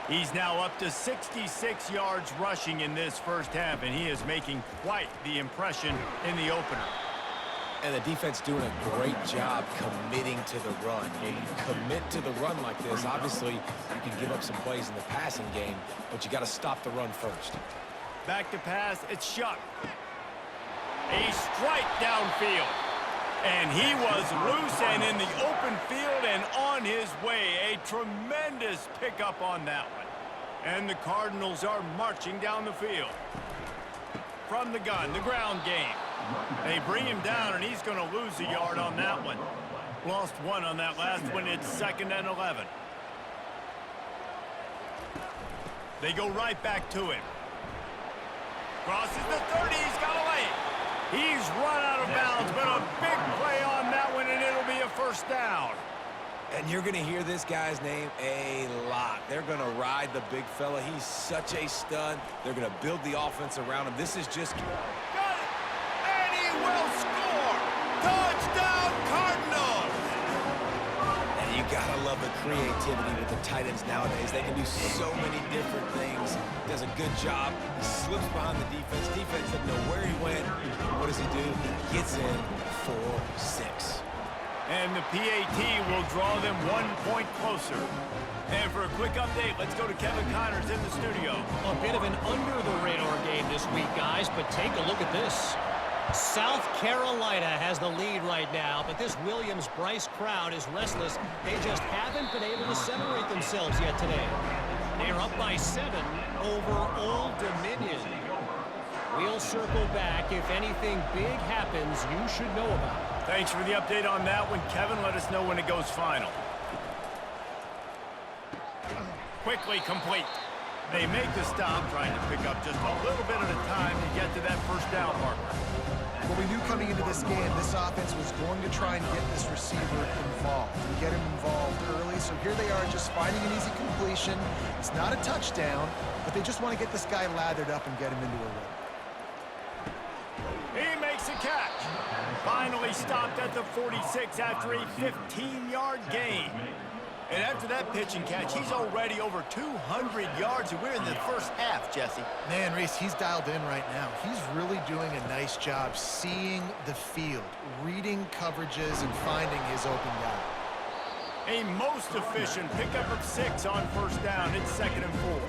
Speaker 1: He's now up to 66 yards rushing in this first half, and he is making quite the impression in the opener.
Speaker 2: And the defense doing a great job committing to the run. When you commit to the run like this, obviously you can give up some plays in the passing game, but you got to stop the run first.
Speaker 1: Back to pass, it's Shuck. A strike downfield. And he was loose and in the open field and on his way. A tremendous pickup on that one. And the Cardinals are marching down the field. From the gun, the ground game. They bring him down, and he's going to lose a yard on that one. Lost 1 on that last one. It's 2nd and 11. They go right back to him. Crosses the 30. He's got away. He's run out of bounds, but a big play on that one, and it'll be a first down.
Speaker 2: And you're going to hear this guy's name a lot. They're going to ride the big fella. He's such a stud. They're going to build the offense around him. This is just...
Speaker 1: Got it! And he will score! Touchdown, Cardinals!
Speaker 2: And you got to love the creativity with the tight ends nowadays. They can do so many different things. Does a good job. He slips behind the defense. Defense doesn't know where he went. What does he do? He gets in for 6.
Speaker 1: And the PAT will draw them 1 point closer. And for a quick update, let's go to Kevin Connors in the studio.
Speaker 4: A bit of an under-the-radar game this week, guys, but take a look at this. South Carolina has the lead right now, but this Williams-Bryce crowd is restless. They just haven't been able to separate themselves yet today. They're up by 7 over Old Dominion. We'll circle back. If anything big happens, you should know about it.
Speaker 1: Thanks for the update on that one, Kevin. Let us know when it goes final. Quickly complete. They make the stop, trying to pick up just a little bit at a time to get to that first down marker.
Speaker 3: Well, we knew coming into this game, this offense was going to try and get this receiver involved and get him involved early. So here they are just finding an easy completion. It's not a touchdown, but they just want to get this guy lathered up and get him into a rhythm.
Speaker 1: He makes a catch. Finally stopped at the 46 after a 15-yard gain. And after that pitch and catch, he's already over 200 yards, and we're in the first half, Jesse.
Speaker 3: Man, Reese, he's dialed in right now. He's really doing a nice job seeing the field, reading coverages, and finding his open guy.
Speaker 1: A most efficient pickup of 6 on first down. It's 2nd and 4.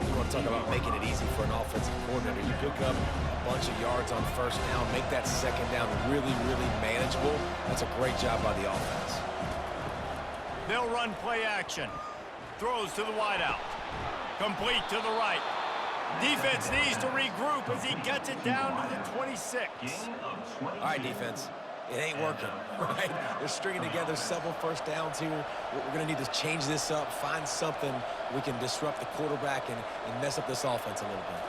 Speaker 2: You want to talk about making it easy for an offensive coordinator. You pick up a bunch of yards on first down, make that second down really, really manageable. That's a great job by the offense.
Speaker 1: They'll run play action. Throws to the wideout. Complete to the right. Defense needs to regroup as he gets it down to the 26.
Speaker 2: All right, defense. It ain't working, right? They're stringing together several first downs here. We're going to need to change this up, find something we can disrupt the quarterback and mess up this offense a little bit.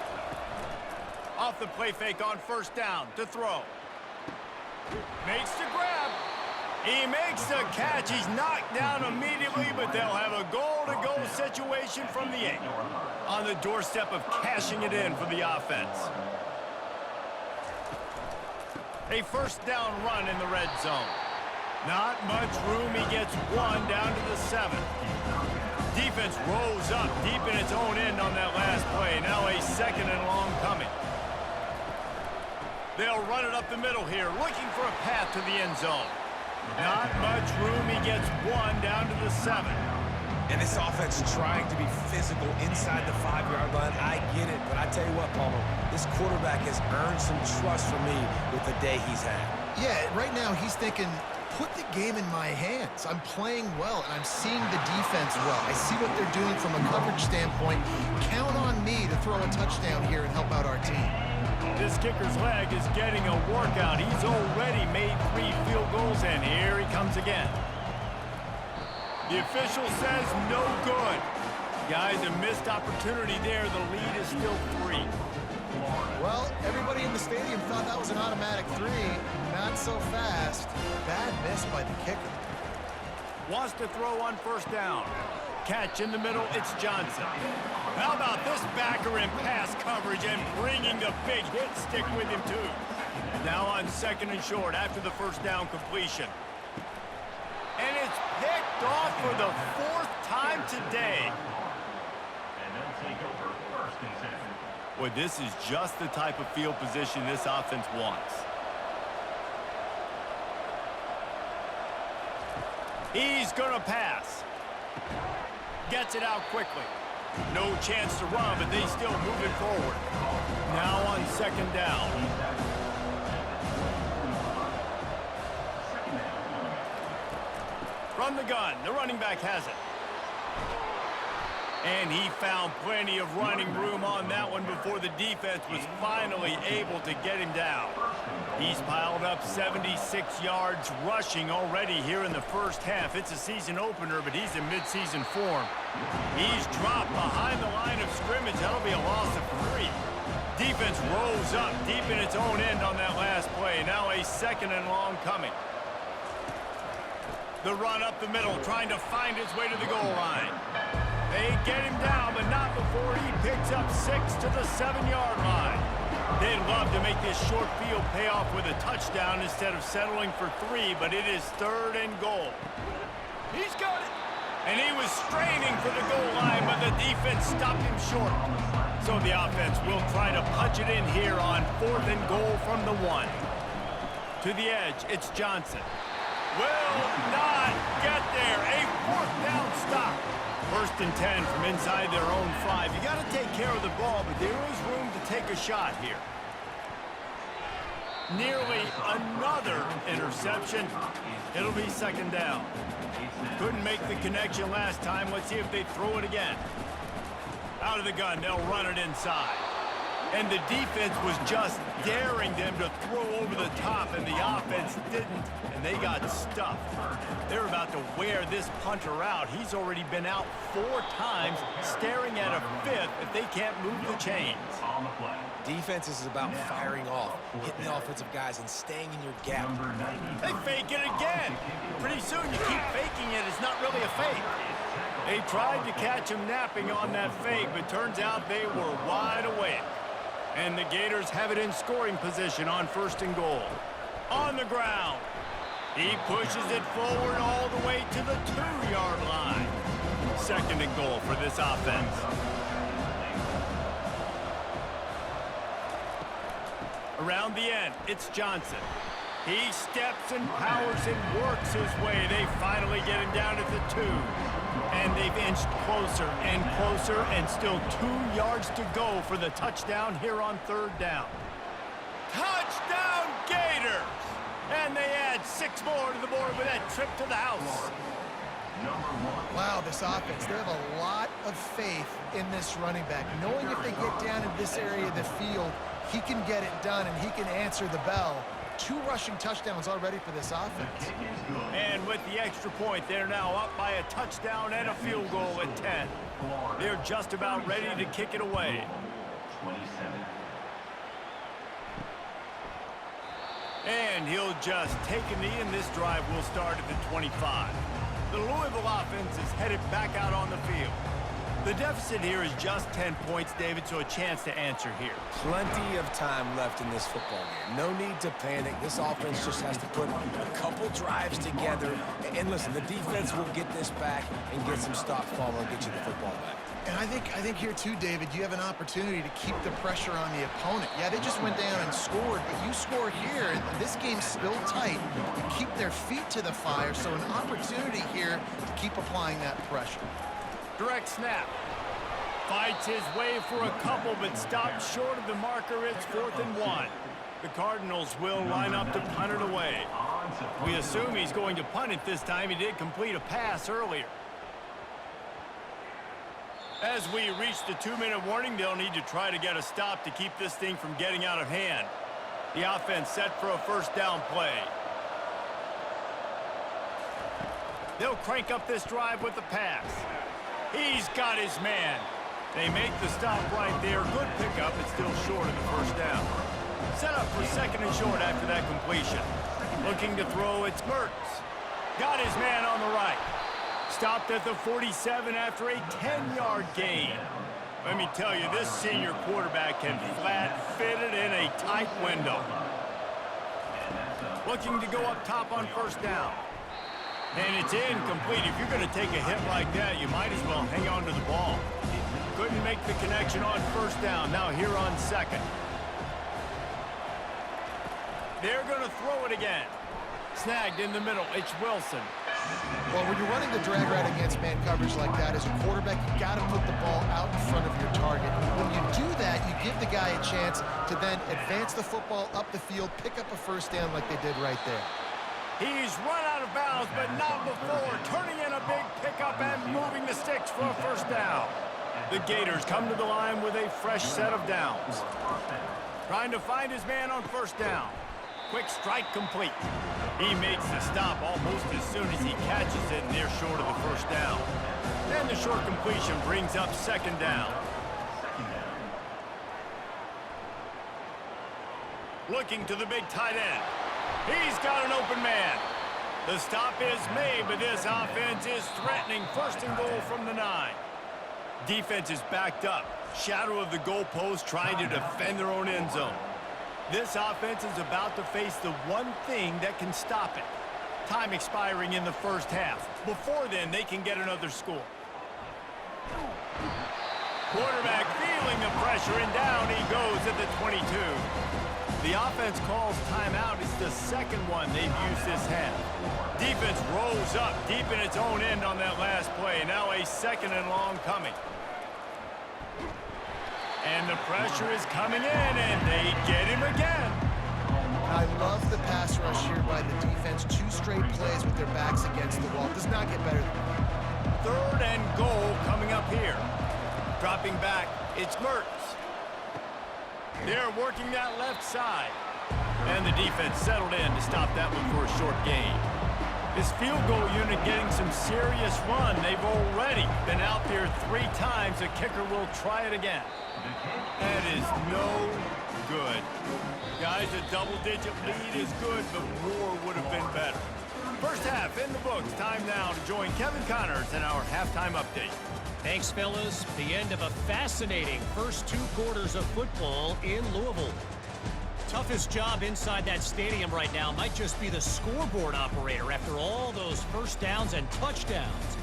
Speaker 1: Off the play fake on first down to throw. Makes the grab. He makes the catch. He's knocked down immediately, but they'll have a goal-to-go situation from the 8. On the doorstep of cashing it in for the offense. A first down run in the red zone. Not much room. He gets 1 down to the 7. Defense rolls up deep in its own end on that last play. Now a 2nd and long coming. They'll run it up the middle here, looking for a path to the end zone. Not much room. He gets 1 down to the 7.
Speaker 2: And this offense trying to be physical inside the 5-yard line. I get it, but I tell you what, Palmer, this quarterback has earned some trust from me with the day he's had.
Speaker 3: Yeah, right now he's thinking, put the game in my hands. I'm playing well, and I'm seeing the defense well. I see what they're doing from a coverage standpoint. Count on me to throw a touchdown here and help out our team.
Speaker 1: This kicker's leg is getting a workout. He's already made 3 field goals, and here he comes again. The official says no good. Guys, a missed opportunity there. The lead is still 3.
Speaker 3: Well, everybody in the stadium thought that was an automatic 3. Not so fast. Bad miss by the kicker.
Speaker 1: Wants to throw on first down. Catch in the middle, it's Johnson. How about this backer in pass coverage and bringing the big hit stick with him too. Now on 2nd and short after the first down completion. And it's picked off for the 4th time today.
Speaker 5: And they'll take over 1st and 10.
Speaker 1: Boy, this is just the type of field position this offense wants. He's gonna pass. Gets it out quickly. No chance to run, but they still move it forward. Now on 2nd down. From the gun, the running back has it. And he found plenty of running room on that one before the defense was finally able to get him down. He's piled up 76 yards rushing already here in the first half. It's a season opener, but he's in midseason form. He's dropped behind the line of scrimmage. That'll be a loss of 3. Defense rolls up deep in its own end on that last play. Now a 2nd and long coming. The run up the middle, trying to find his way to the goal line. They get him down, but not before he picks up 6 to the 7-yard line. They'd love to make this short field pay off with a touchdown instead of settling for 3, but it is 3rd and goal. He's got it. And he was straining for the goal line, but the defense stopped him short. So the offense will try to punch it in here on 4th and goal from the 1. To the edge, it's Johnson. Will not get there. A 4th down stop. 1st and 10 from inside their own 5. You got to take care of the ball, but there is room to take a shot here. Nearly another interception. It'll be 2nd down. Couldn't make the connection last time. Let's see if they throw it again. Out of the gun, they'll run it inside. And the defense was just daring them to throw over the top, and the offense didn't, and they got stuffed. They're about to wear this punter out. He's already been out 4 times, staring at a 5th if they can't move the chains.
Speaker 5: On the play.
Speaker 2: Defense is about firing off, hitting the offensive guys, and staying in your gap.
Speaker 5: Number 90.
Speaker 1: They fake it again. Pretty soon you keep faking it. It's not really a fake. They tried to catch him napping on that fake, but turns out they were wide awake. And the Gators have it in scoring position on 1st and goal. On the ground. He pushes it forward all the way to the 2-yard line. 2nd and goal for this offense. Around the end, it's Johnson. He steps and powers and works his way. They finally get him down at the 2. And they've inched closer and still 2 yards to go for the touchdown here on 3rd down. Touchdown Gators! And they add 6 more to the board with that trip to the house.
Speaker 3: Wow, this offense, they have a lot of faith in this running back, knowing if they get down in this area of the field, he can get it done and he can answer the bell. 2 rushing touchdowns already for this offense.
Speaker 1: And with the extra point, they're now up by a touchdown and a field goal at 10. They're just about ready to kick it away.
Speaker 5: 27.
Speaker 1: And he'll just take a knee, and this drive will start at the 25. The Louisville offense is headed back out on the field. The deficit here is just 10 points, David, so a chance to answer here.
Speaker 2: Plenty of time left in this football game. No need to panic. This offense just has to put a couple drives together. And listen, the defense will get this back and get some stops following and get you the football back.
Speaker 3: And I think here too, David, you have an opportunity to keep the pressure on the opponent. Yeah, they just went down and scored, but you score here, and this game's still tight. You keep their feet to the fire, so an opportunity here to keep applying that pressure.
Speaker 1: Direct snap. Fights his way for a couple, but stops short of the marker. It's 4th and 1. The Cardinals will line up to punt it away. We assume he's going to punt it this time. He did complete a pass earlier. As we reach the 2-minute warning, they'll need to try to get a stop to keep this thing from getting out of hand. The offense set for a 1st down play. They'll crank up this drive with the pass. He's got his man. They make the stop right there. Good pickup, but still short of the 1st down. Set up for 2nd and short after that completion. Looking to throw, it's Mertz. Got his man on the right. Stopped at the 47 after a 10-yard gain. Let me tell you, this senior quarterback can flat fit it in a tight window. Looking to go up top on 1st down. And it's incomplete. If you're going to take a hit like that, you might as well hang on to the ball. Couldn't make the connection on 1st down. Now here on 2nd. They're going to throw it again. Snagged in the middle. It's Wilson.
Speaker 3: Well, when you're running the drag route against man coverage like that, as a quarterback, you got to put the ball out in front of your target. When you do that, you give the guy a chance to then advance the football up the field, pick up a 1st down like they did right there.
Speaker 1: He's run out of bounds, but not before. Turning in a big pickup and moving the sticks for a 1st down. The Gators come to the line with a fresh set of downs. Trying to find his man on 1st down. Quick strike complete. He makes the stop almost as soon as he catches it, and they're short of the 1st down. Then the short completion brings up 2nd down. Looking to the big tight end. He's got an open man. The stop is made, but this offense is threatening. 1st and goal from the 9. Defense is backed up. Shadow of the goalpost, trying to defend their own end zone. This offense is about to face the one thing that can stop it. Time expiring in the 1st half. Before then, they can get another score. Quarterback feeling the pressure, and down he goes at the 22. The offense calls timeout. It's the 2nd one they've used this half. Defense rolls up deep in its own end on that last play. Now a 2nd and long coming. And the pressure is coming in, and they get him again.
Speaker 3: I love the pass rush here by the defense. 2 straight plays with their backs against the wall. Does not get better than that.
Speaker 1: 3rd and goal coming up here. Dropping back, it's Mertz. They're working that left side. And the defense settled in to stop that one for a short gain. This field goal unit getting some serious run. They've already been out there 3 times. The kicker will try it again. That is no good. Guys, a double-digit lead is good, but more would have been better. First half in the books. Time now to join Kevin Connors in our halftime update.
Speaker 4: Thanks, fellas. The end of a fascinating first 2 quarters of football in Louisville. Toughest job inside that stadium right now might just be the scoreboard operator after all those first downs and touchdowns.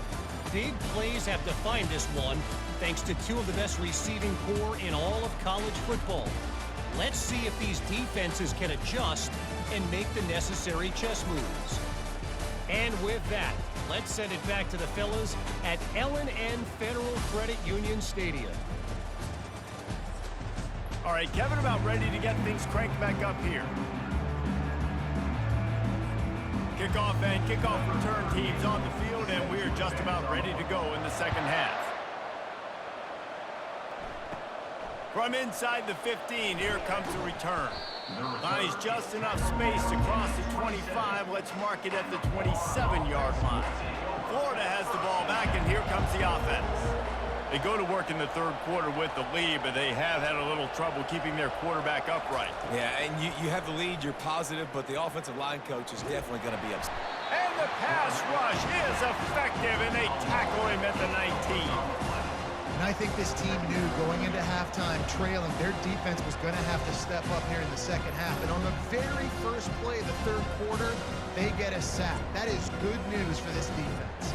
Speaker 4: Big plays have defined this one, thanks to 2 of the best receiving corps in all of college football. Let's see if these defenses can adjust and make the necessary chess moves. And with that, let's send it back to the fellas at L&N Federal Credit Union Stadium.
Speaker 1: All right, Kevin, about ready to get things cranked back up here. Kickoff and kickoff return teams on the field, and we're just about ready to go in the second half. From inside the 15, here comes the return. Buys just enough space to cross the 25. Let's mark it at the 27-yard line. Florida has the ball back, and here comes the offense. They go to work in the third quarter with the lead, but they have had a little trouble keeping their quarterback upright.
Speaker 2: Yeah, and you have the lead, you're positive, but the offensive line coach is definitely going to be upset.
Speaker 1: And the pass rush is effective, and they tackle him at the 19.
Speaker 3: And I think this team knew going into halftime trailing, their defense was going to have to step up here in the second half. And on the very first play of the third quarter, they get a sack. That is good news for this defense.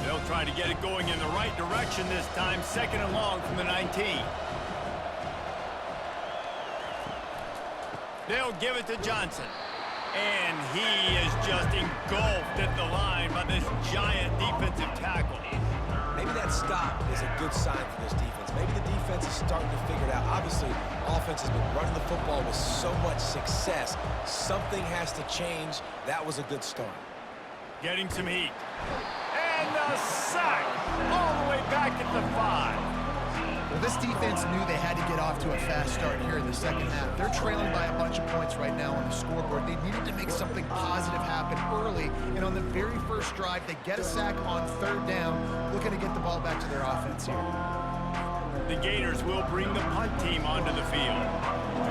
Speaker 1: They'll try to get it going in the right direction this time. Second and long from the 19. They'll give it to Johnson. And he is just engulfed at the line by this giant defensive tackle.
Speaker 2: Maybe that stop is a good sign for this defense. Maybe the defense is starting to figure it out. Obviously, offense has been running the football with so much success. Something has to change. That was a good start.
Speaker 1: Getting some heat. And a sack all the way back at the 5.
Speaker 3: Well, this defense knew they had to get off to a fast start here in the second half. They're trailing by a bunch of points right now on the scoreboard. They needed to make something positive happen early, and on the very first drive, they get a sack on third down, looking to get the ball back to their offense here.
Speaker 1: The Gators will bring the punt team onto the field.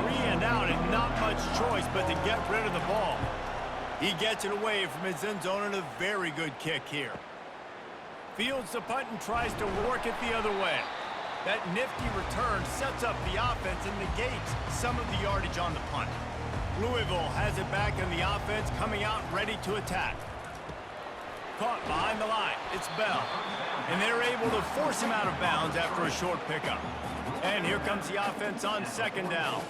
Speaker 1: 3 and out and not much choice but to get rid of the ball. He gets it away from his end zone and a very good kick here. Fields the punt and tries to work it the other way. That nifty return sets up the offense and negates some of the yardage on the punt. Louisville has it back in the offense, coming out ready to attack. Caught behind the line. It's Bell. And they're able to force him out of bounds after a short pickup. And here comes the offense on second down.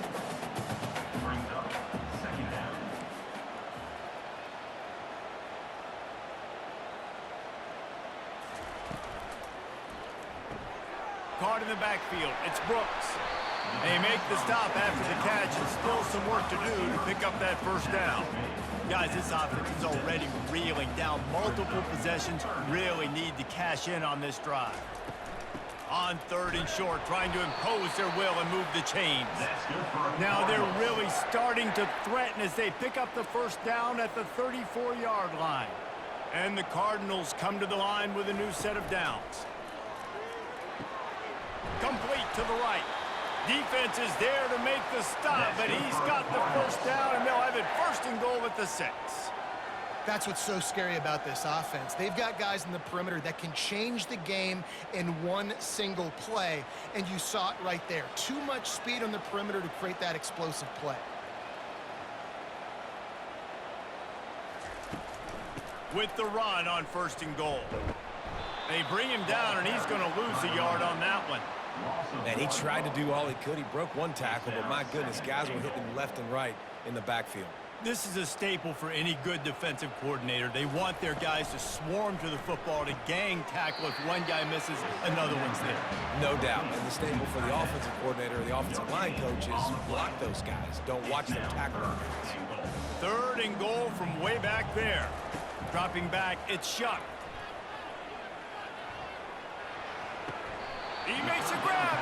Speaker 1: Caught in the backfield. It's Brooks. They make the stop after the catch and still some work to do to pick up that first down. Guys, this offense is already reeling down multiple possessions. Really need to cash in on this drive. On third and short, trying to impose their will and move the chains. Now they're really starting to threaten as they pick up the first down at the 34-yard line. And the Cardinals come to the line with a new set of downs. Complete to the right. Defense is there to make the stop, but he's got the first down, and they'll have it first and goal at the 6.
Speaker 3: That's what's so scary about this offense. They've got guys in the perimeter that can change the game in one single play, and you saw it right there. Too much speed on the perimeter to create that explosive play.
Speaker 1: With the run on first and goal. They bring him down, and he's going to lose a yard on that one.
Speaker 2: And he tried to do all he could. He broke one tackle, but my goodness, guys were hitting him left and right in the backfield.
Speaker 1: This is a staple for any good defensive coordinator. They want their guys to swarm to the football, to gang tackle. If one guy misses, another one's there.
Speaker 2: No doubt. And the staple for the offensive coordinator or the offensive line coach is block those guys. Don't watch them tackle our guys.
Speaker 1: Third and goal from way back there. Dropping back, it's Shuck. He makes a grab.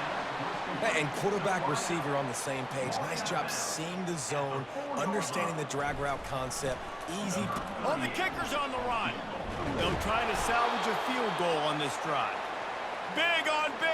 Speaker 2: And quarterback receiver on the same page. Nice job seeing the zone, understanding the drag route concept. Easy.
Speaker 1: Oh, the kicker's on the run. They'll try to salvage a field goal on this drive. Big on big.